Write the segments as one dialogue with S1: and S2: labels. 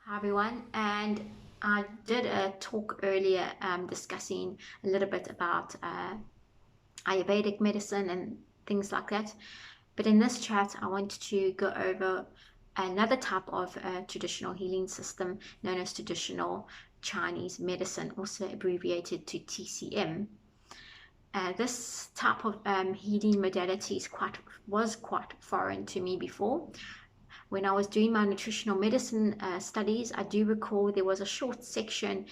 S1: Hi everyone, and I did a talk earlier discussing a little bit about Ayurvedic medicine and things like that. But in this chat, I want to go over another type of traditional healing system known as traditional Chinese medicine, also abbreviated to TCM. This type of healing modality was quite foreign to me before. When I was doing my nutritional medicine studies, I do recall there was a short section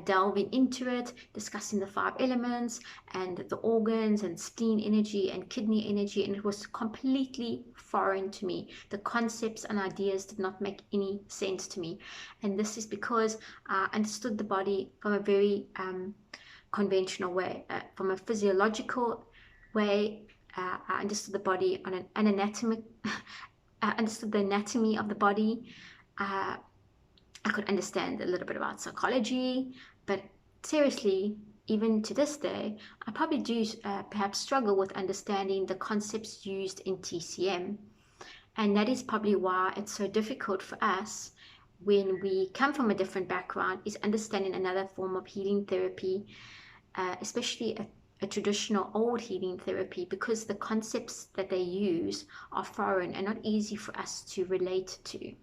S1: delving into it, discussing the five elements and the organs and spleen energy and kidney energy, and it was completely foreign to me. The concepts and ideas did not make any sense to me, and this is because I understood the body from a very conventional way, from a physiological way. I understood the body on an anatomic understood the anatomy of the body. Uh, I could understand a little bit about psychology, but seriously, even to this day, I probably do perhaps struggle with understanding the concepts used in TCM. And that is probably why it's so difficult for us when we come from a different background, is understanding another form of healing therapy, especially a traditional old healing therapy, because the concepts that they use are foreign and not easy for us to relate to.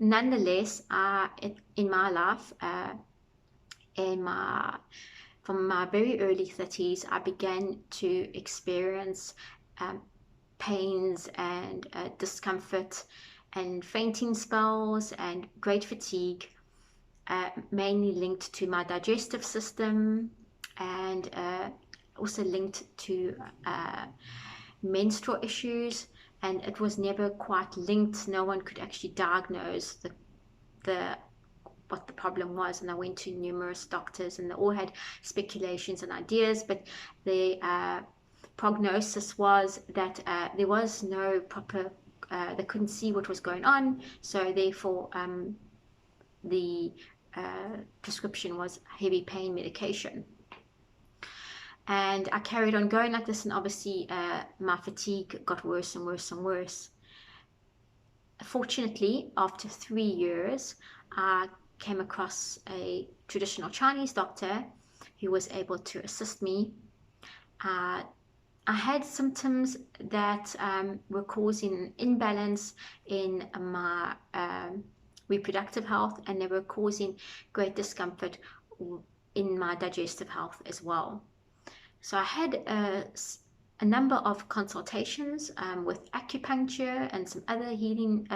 S1: Nonetheless, in my life, in my from my very early 30s, I began to experience um, pains and discomfort and fainting spells and great fatigue, mainly linked to my digestive system and also linked to menstrual issues. And it was never quite linked. No one could actually diagnose the what the problem was, and I went to numerous doctors and they all had speculations and ideas, but the prognosis was that there was no proper they couldn't see what was going on, so therefore the prescription was heavy pain medication. And I carried on going like this, and obviously my fatigue got worse and worse and worse. Fortunately, after 3 years, I came across a traditional Chinese doctor who was able to assist me. Uh, I had symptoms that were causing imbalance in my reproductive health, and they were causing great discomfort in my digestive health as well. So I had a number of consultations with acupuncture and some other healing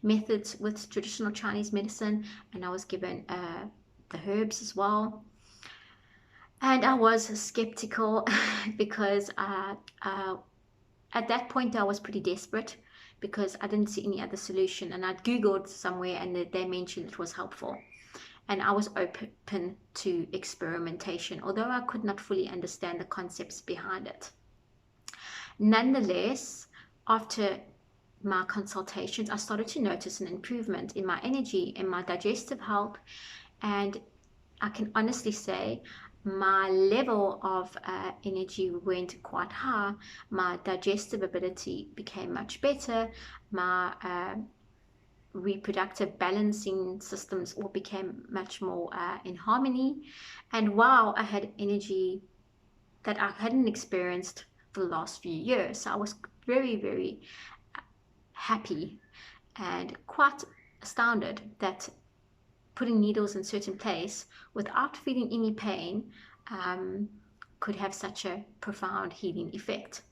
S1: methods with traditional Chinese medicine, and I was given the herbs as well. And I was skeptical because at that point I was pretty desperate because I didn't see any other solution, and I'd Googled somewhere and they mentioned it was helpful. And I was open to experimentation, although I could not fully understand the concepts behind it. Nonetheless, after my consultations, I started to notice an improvement in my energy, in my digestive health, and I can honestly say my level of energy went quite high. My digestive ability became much better. My reproductive balancing systems all became much more in harmony. And wow, I had energy that I hadn't experienced for the last few years. So I was very, very happy and quite astounded that putting needles in certain place without feeling any pain could have such a profound healing effect.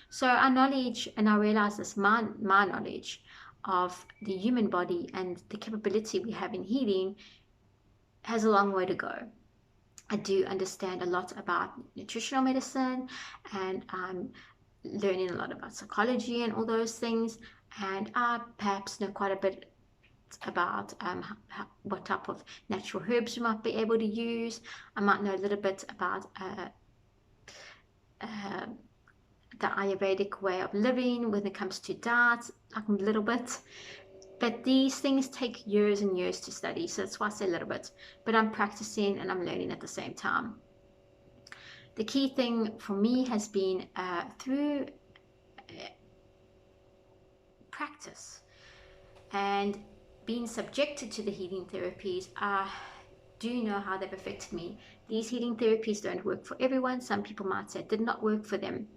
S1: So our knowledge, and I realize this, my knowledge of the human body and the capability we have in healing has a long way to go. I do understand a lot about nutritional medicine, and I'm learning a lot about psychology and all those things, and I perhaps know quite a bit about what type of natural herbs you might be able to use. I might know a little bit about the Ayurvedic way of living when it comes to diet, like a little bit. But these things take years and years to study, so that's why I say a little bit. But I'm practicing and I'm learning at the same time. The key thing for me has been through practice and being subjected to the healing therapies, I do know how they've affected me. These healing therapies don't work for everyone. Some people might say it did not work for them.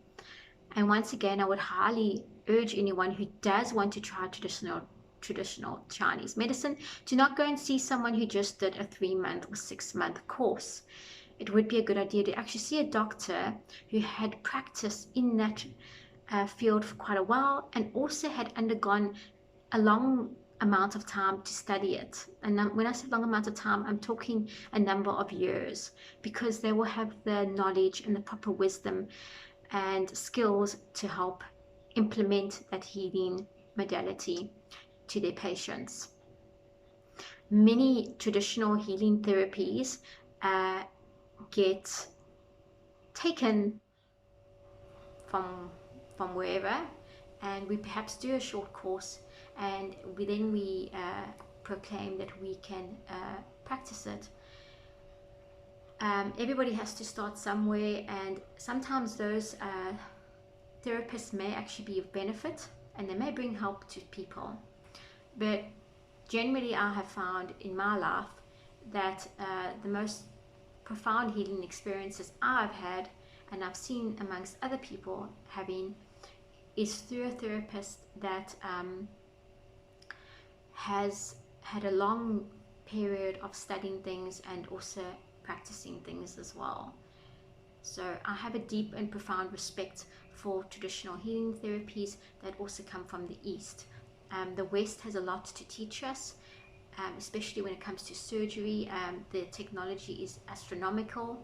S1: And once again, I would highly urge anyone who does want to try traditional Chinese medicine to not go and see someone who just did a 3-month or 6-month course. It would be a good idea to actually see a doctor who had practiced in that field for quite a while and also had undergone a long amount of time to study it. And when I say long amount of time, I'm talking a number of years, because they will have the knowledge and the proper wisdom and skills to help implement that healing modality to their patients. Many traditional healing therapies get taken from wherever, and we perhaps do a short course, and we proclaim that we can practice it. Everybody has to start somewhere, and sometimes those therapists may actually be of benefit and they may bring help to people. But generally, I have found in my life that the most profound healing experiences I've had, and I've seen amongst other people having, is through a therapist that has had a long period of studying things and also practicing things as well. So I have a deep and profound respect for traditional healing therapies that also come from the East. The West has a lot to teach us, especially when it comes to surgery. The technology is astronomical.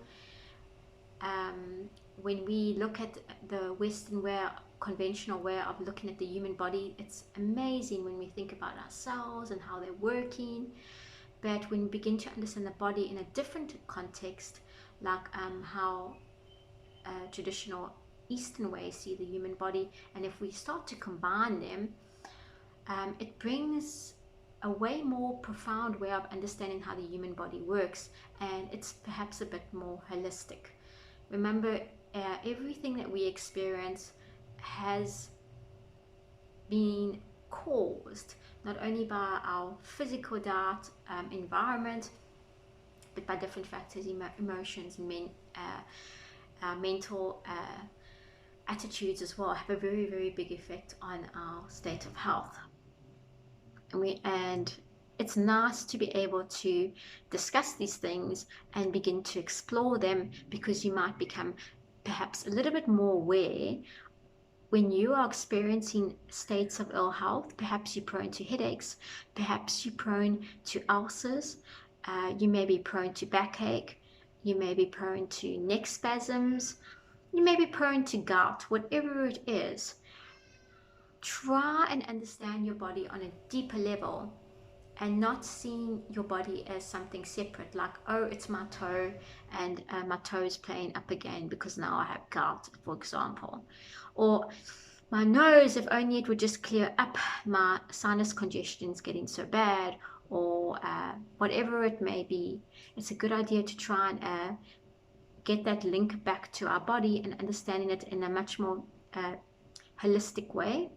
S1: When we look at the Western way, conventional way of looking at the human body, it's amazing when we think about our cells and how they're working. But when we begin to understand the body in a different context, like how traditional Eastern ways see the human body, and if we start to combine them, it brings a way more profound way of understanding how the human body works, and it's perhaps a bit more holistic. Remember, everything that we experience has been caused not only by our physical diet, environment, but by different factors, emotions, mental attitudes as well, have a very, very big effect on our state of health. And it's nice to be able to discuss these things and begin to explore them, because you might become perhaps a little bit more aware when you are experiencing states of ill health. Perhaps you're prone to headaches, perhaps you're prone to ulcers, you may be prone to backache, you may be prone to neck spasms, you may be prone to gout. Whatever it is, try and understand your body on a deeper level, and not seeing your body as something separate, like, oh, it's my toe, and my toe is playing up again because now I have gout, for example. Or my nose, if only it would just clear up, my sinus congestion is getting so bad, or whatever it may be. It's a good idea to try and get that link back to our body and understanding it in a much more holistic way,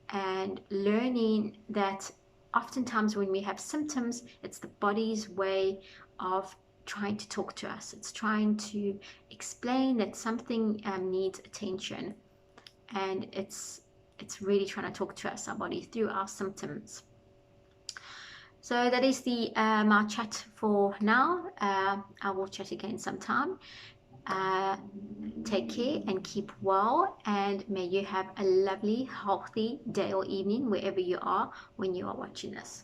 S1: and learning that oftentimes when we have symptoms, it's the body's way of trying to talk to us. It's trying to explain that something needs attention, and it's really trying to talk to us, our body, through our symptoms. So that is the my chat for now. I will chat again sometime. Take care and keep well, and may you have a lovely, healthy day or evening wherever you are when you are watching this.